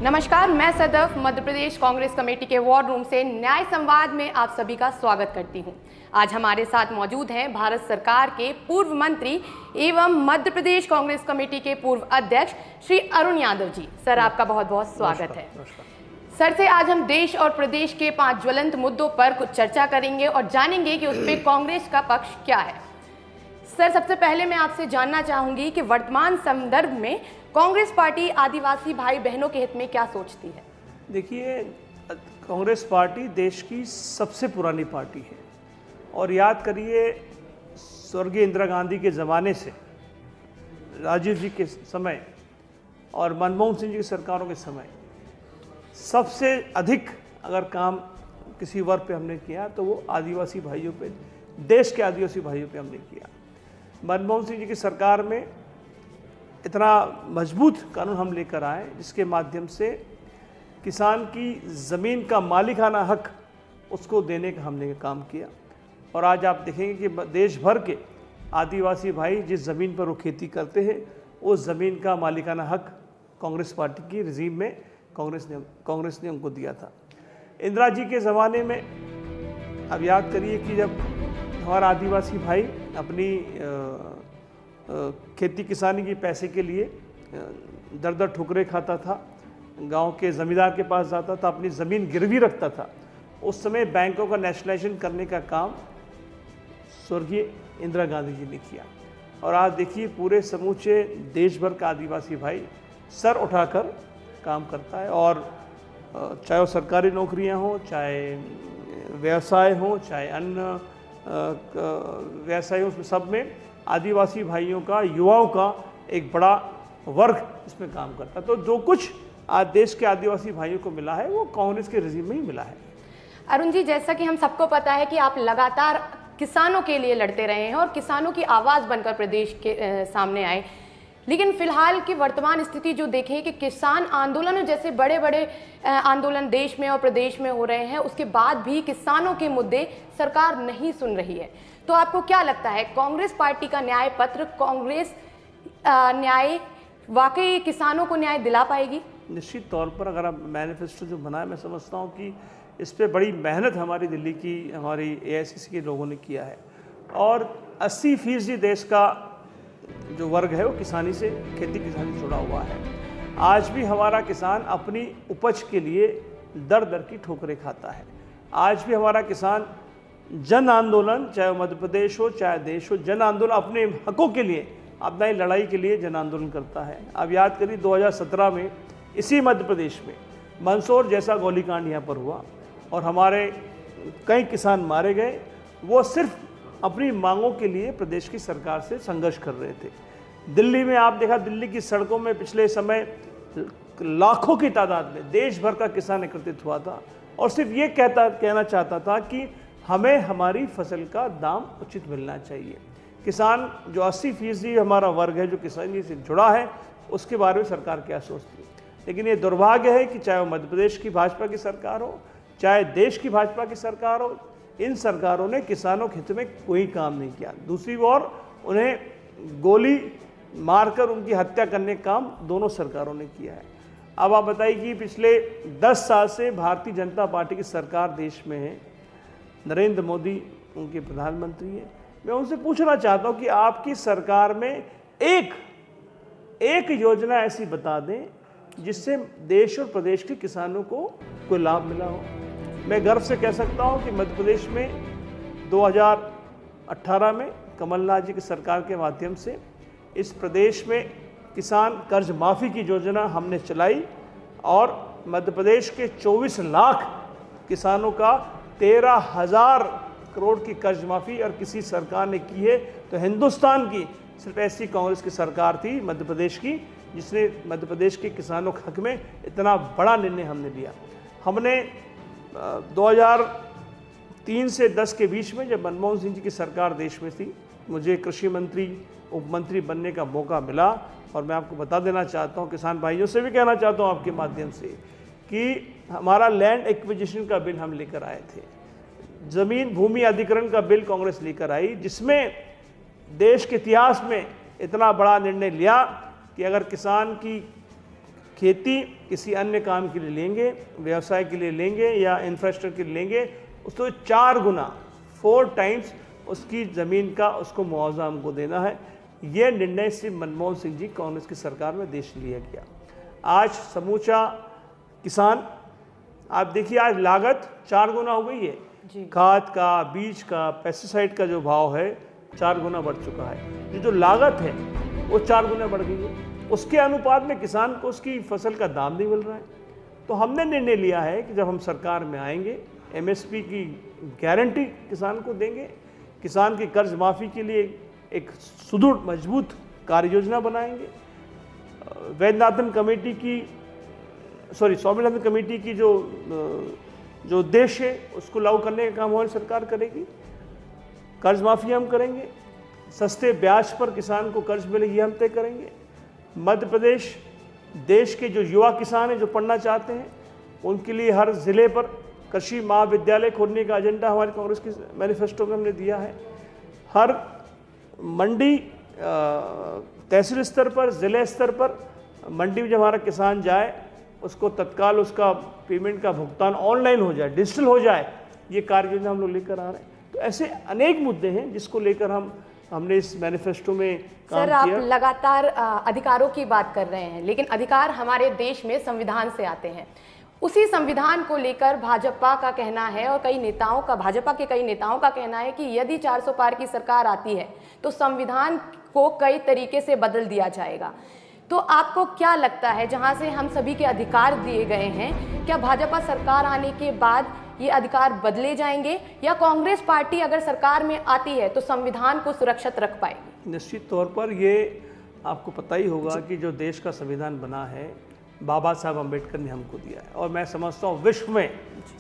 नमस्कार, मैं सदफ मध्य प्रदेश कांग्रेस कमेटी के वॉर रूम से न्याय संवाद में आप सभी का स्वागत करती हूं। आज हमारे साथ मौजूद हैं भारत सरकार के पूर्व मंत्री एवं मध्य प्रदेश कांग्रेस कमेटी के पूर्व अध्यक्ष श्री अरुण यादव जी। सर, आपका बहुत बहुत स्वागत है। सर से आज हम देश और प्रदेश के 5 ज्वलंत मुद्दों पर कुछ चर्चा करेंगे और जानेंगे कि उस पर कांग्रेस का पक्ष क्या है। सर, सबसे पहले मैं आपसे जानना चाहूंगी कि वर्तमान संदर्भ में कांग्रेस पार्टी आदिवासी भाई बहनों के हित में क्या सोचती है। देखिए, कांग्रेस पार्टी देश की सबसे पुरानी पार्टी है और याद करिए, स्वर्गीय इंदिरा गांधी के ज़माने से राजीव जी के समय और मनमोहन सिंह जी की सरकारों के समय सबसे अधिक अगर काम किसी वर्ग पे हमने किया तो वो आदिवासी भाइयों पे, देश के आदिवासी भाइयों पे हमने किया। मनमोहन सिंह जी की सरकार में इतना मजबूत कानून हम लेकर आए जिसके माध्यम से किसान की ज़मीन का मालिकाना हक उसको देने का हमने काम किया। और आज आप देखेंगे कि देश भर के आदिवासी भाई जिस ज़मीन पर वो खेती करते हैं उस ज़मीन का मालिकाना हक कांग्रेस पार्टी की रजीम में कांग्रेस ने उनको दिया था। इंदिरा जी के ज़माने में अब याद करिए कि जब हमारा आदिवासी भाई अपनी खेती किसानी की पैसे के लिए दर दर ठुकरे खाता था, गांव के ज़मींदार के पास जाता था, अपनी ज़मीन गिरवी रखता था। उस समय बैंकों का नेशनलाइजेशन करने का काम स्वर्गीय इंदिरा गांधी जी ने किया। और आज देखिए, पूरे समूचे देश भर का आदिवासी भाई सर उठाकर काम करता है। और चाहे वो सरकारी नौकरियां हों, चाहे व्यवसाय हों, चाहे अन्य व्यवसाय हो, उसमें सब में आदिवासी भाइयों का, युवाओं का एक बड़ा वर्ग इसमें काम करता है। तो जो कुछ आज देश के आदिवासी भाइयों को मिला है वो कांग्रेस के रजीम में ही मिला है। अरुण जी, जैसा कि हम सबको पता है कि आप लगातार किसानों के लिए लड़ते रहे हैं और किसानों की आवाज़ बनकर प्रदेश के सामने आए, लेकिन फिलहाल की वर्तमान स्थिति जो देखें कि किसान आंदोलन जैसे बड़े बड़े आंदोलन देश में और प्रदेश में हो रहे हैं, उसके बाद भी किसानों के मुद्दे सरकार नहीं सुन रही है। तो आपको क्या लगता है, कांग्रेस पार्टी का न्याय पत्र, कांग्रेस न्याय वाकई किसानों को न्याय दिला पाएगी? निश्चित तौर पर अगर आप मैनिफेस्टो जो बनाया, मैं समझता हूँ कि इस पर बड़ी मेहनत हमारी दिल्ली की, हमारी AICC के लोगों ने किया है। और 80% देश का जो वर्ग है वो किसानी से, खेती किसानी से जुड़ा हुआ है। आज भी हमारा किसान अपनी उपज के लिए दर दर की ठोकरें खाता है। आज भी हमारा किसान जन आंदोलन, चाहे मध्य प्रदेश हो चाहे देश हो, जन आंदोलन अपने हकों के लिए, अपना ही लड़ाई के लिए जन आंदोलन करता है। अब याद करिए, 2017 में इसी मध्य प्रदेश में मंदसौर जैसा गोलीकांड यहाँ पर हुआ और हमारे कई किसान मारे गए। वो सिर्फ अपनी मांगों के लिए प्रदेश की सरकार से संघर्ष कर रहे थे। दिल्ली में आप देखा, दिल्ली की सड़कों में पिछले समय लाखों की तादाद में देश भर का किसान एकत्रित हुआ था और सिर्फ ये कहना चाहता था कि हमें हमारी फसल का दाम उचित मिलना चाहिए। किसान जो 80% हमारा वर्ग है जो किसानी से जुड़ा है, उसके बारे में सरकार क्या सोचती है। लेकिन ये दुर्भाग्य है कि चाहे वो मध्य प्रदेश की भाजपा की सरकार हो, चाहे देश की भाजपा की सरकार हो, इन सरकारों ने किसानों के हित में कोई काम नहीं किया। दूसरी ओर उन्हें गोली मारकर उनकी हत्या करने का काम दोनों सरकारों ने किया है। अब आप बताइए कि पिछले 10 साल से भारतीय जनता पार्टी की सरकार देश में है, नरेंद्र मोदी उनके प्रधानमंत्री हैं। मैं उनसे पूछना चाहता हूं कि आपकी सरकार में एक योजना ऐसी बता दें जिससे देश और प्रदेश के किसानों को कोई लाभ मिला हो। मैं गर्व से कह सकता हूं कि मध्य प्रदेश में 2018 में कमलनाथ जी की सरकार के माध्यम से इस प्रदेश में किसान कर्ज माफ़ी की योजना हमने चलाई और मध्य प्रदेश के 24 लाख किसानों का 13,000 करोड़ की कर्ज माफ़ी और किसी सरकार ने की है तो हिंदुस्तान की सिर्फ ऐसी कांग्रेस की सरकार थी मध्य प्रदेश की जिसने मध्य प्रदेश के किसानों के हक में इतना बड़ा निर्णय हमने लिया। हमने 2003 से 10 के बीच में जब मनमोहन सिंह जी की सरकार देश में थी, मुझे कृषि मंत्री, उप मंत्री बनने का मौका मिला और मैं आपको बता देना चाहता हूँ, किसान भाइयों से भी कहना चाहता हूँ आपके माध्यम से कि हमारा लैंड एक्विजिशन का बिल हम लेकर आए थे, ज़मीन भूमि अधिग्रहण का बिल कांग्रेस लेकर आई, जिसमें देश के इतिहास में इतना बड़ा निर्णय लिया कि अगर किसान की खेती किसी अन्य काम के लिए लेंगे, व्यवसाय के लिए लेंगे या इंफ्रास्ट्रक्चर के लिए लेंगे, उसको 4 गुना 4 टाइम्स उसकी ज़मीन का उसको मुआवजा हमको देना है। ये निर्णय श्री मनमोहन सिंह जी कांग्रेस की सरकार में देश लिया गया। आज समूचा किसान, आप देखिए आज लागत 4 गुना हो गई है। खाद का, बीज का, पेस्टिसाइड का जो भाव है 4 गुना बढ़ चुका है। ये जो लागत है वो 4 गुना बढ़ गई है। उसके अनुपात में किसान को उसकी फसल का दाम नहीं मिल रहा है। तो हमने निर्णय लिया है कि जब हम सरकार में आएंगे, एमएसपी की गारंटी किसान को देंगे, किसान की कर्ज माफ़ी के लिए एक सुदृढ़ मजबूत कार्य योजना बनाएंगे। स्वामीनाथन कमेटी की जो उद्देश्य है उसको लागू करने का काम हमारी सरकार करेगी। कर्ज माफ़ी हम करेंगे, सस्ते ब्याज पर किसान को कर्ज मिलेगी हम तय करेंगे। मध्य प्रदेश देश के जो युवा किसान हैं जो पढ़ना चाहते हैं उनके लिए हर ज़िले पर कृषि महाविद्यालय खोलने का एजेंडा हमारी कांग्रेस की मैनिफेस्टो में हमने दिया है। हर मंडी तहसील स्तर पर, ज़िले स्तर पर मंडी में जब हमारा किसान जाए उसको तत्काल उसका पेमेंट का भुगतान ऑनलाइन हो जाए, डिजिटल हो जाए, ये कार्य योजना हम लोग लेकर आ रहे हैं। तो ऐसे अनेक मुद्दे हैं जिसको लेकर हमने इस मैनिफेस्टो में काम किया। सर, आप लगातार अधिकारों की बात कर रहे हैं, लेकिन अधिकार हमारे देश में संविधान से आते हैं। उसी संविधान को लेकर भाजपा का कहना है और भाजपा के कई नेताओं का कहना है कि यदि 400 पार की सरकार आती है तो संविधान को कई तरीके से बदल दिया जाएगा। तो आपको क्या लगता है, जहां से हम सभी के अधिकार दिए गए हैं, क्या भाजपा सरकार आने के बाद ये अधिकार बदले जाएंगे या कांग्रेस पार्टी अगर सरकार में आती है तो संविधान को सुरक्षित रख पाएगी? निश्चित तौर पर ये आपको पता ही होगा कि जो देश का संविधान बना है बाबा साहब अम्बेडकर ने हमको दिया है, और मैं समझता हूँ विश्व में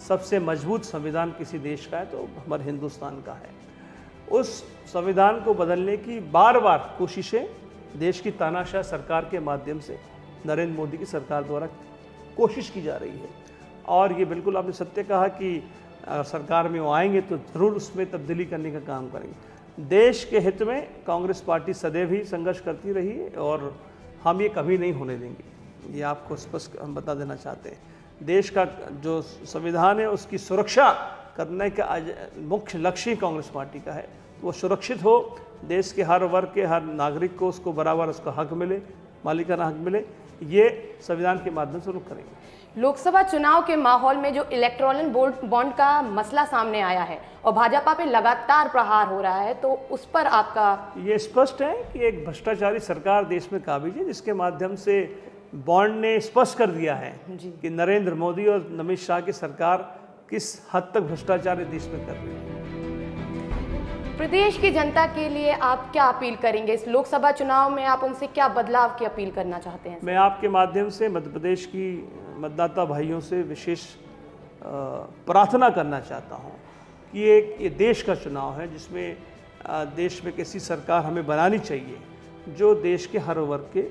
सबसे मजबूत संविधान किसी देश का है तो हमारे हिंदुस्तान का है। उस संविधान को बदलने की बार बार कोशिशें देश की तानाशाह सरकार के माध्यम से नरेंद्र मोदी की सरकार द्वारा कोशिश की जा रही है। और ये बिल्कुल आपने सत्य कहा कि अगर सरकार में वो आएंगे तो ज़रूर उसमें तब्दीली करने का काम करेंगे। देश के हित में कांग्रेस पार्टी सदैव ही संघर्ष करती रही है और हम ये कभी नहीं होने देंगे, ये आपको स्पष्ट हम बता देना चाहते हैं। देश का जो संविधान है उसकी सुरक्षा करने का मुख्य लक्ष्य ही कांग्रेस पार्टी का है। वो सुरक्षित हो, देश के हर वर्ग के हर नागरिक को उसको बराबर उसका हक मिले, मालिकाना हक मिले, ये संविधान के माध्यम से लोग करेंगे। लोकसभा चुनाव के माहौल में जो इलेक्टोरल बॉन्ड का मसला सामने आया है और भाजपा पे लगातार प्रहार हो रहा है, तो उस पर आपका? ये स्पष्ट है कि एक भ्रष्टाचारी सरकार देश में काबिज है, जिसके माध्यम से बॉन्ड ने स्पष्ट कर दिया है कि नरेंद्र मोदी और अमित शाह की सरकार किस हद तक भ्रष्टाचार देश में कर रही है। प्रदेश की जनता के लिए आप क्या अपील करेंगे? इस लोकसभा चुनाव में आप उनसे क्या बदलाव की अपील करना चाहते हैं? मैं आपके माध्यम से मध्य प्रदेश की मतदाता भाइयों से विशेष प्रार्थना करना चाहता हूं कि ये देश का चुनाव है जिसमें देश में कैसी सरकार हमें बनानी चाहिए जो देश के हर वर्ग के,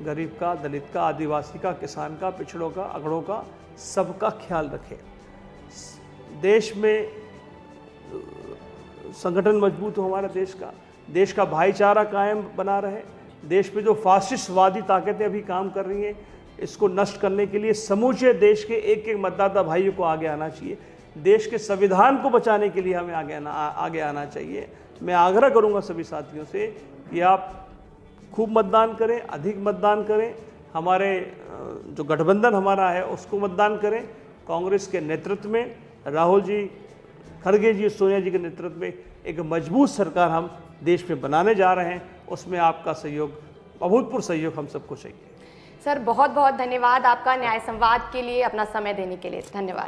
गरीब का, दलित का, आदिवासी का, किसान का, पिछड़ों का, अगड़ों का, सबका ख्याल रखे। देश में संगठन मजबूत हो हमारा देश का भाईचारा कायम बना रहे। देश में जो फासिस्टवादी ताकतें अभी काम कर रही हैं इसको नष्ट करने के लिए समूचे देश के एक एक मतदाता भाइयों को आगे आना चाहिए। देश के संविधान को बचाने के लिए हमें आगे आना चाहिए। मैं आग्रह करूंगा सभी साथियों से कि आप खूब मतदान करें, अधिक मतदान करें, हमारे जो गठबंधन हमारा है उसको मतदान करें। कांग्रेस के नेतृत्व में, राहुल जी, खड़गे जी, सोनिया जी के नेतृत्व में एक मजबूत सरकार हम देश में बनाने जा रहे हैं। उसमें आपका सहयोग, अभूतपूर्व सहयोग हम सबको चाहिए। सर, बहुत बहुत धन्यवाद आपका न्याय संवाद के लिए अपना समय देने के लिए। धन्यवाद।